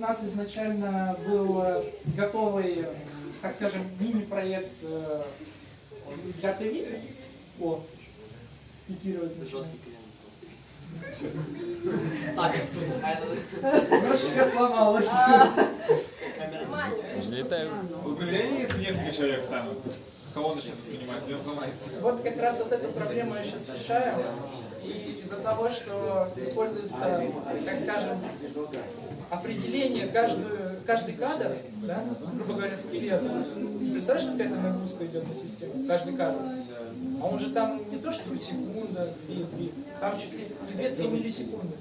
нас изначально был готовый, так скажем, мини-проект для ТВ. О, пикировать начинает. Немножечко сломалось. У меня есть несколько человек самых. Кого начнет воспринимать, он сломается. Вот как раз вот эту проблему я сейчас решаю. И из-за того, что используется, так скажем, определение каждый кадр, да, грубо говоря, скелета. Ты представляешь, какая-то нагрузка идет на систему? Каждый кадр. А он же там не то, что секунда, две, там чуть ли 2-3 миллисекунды.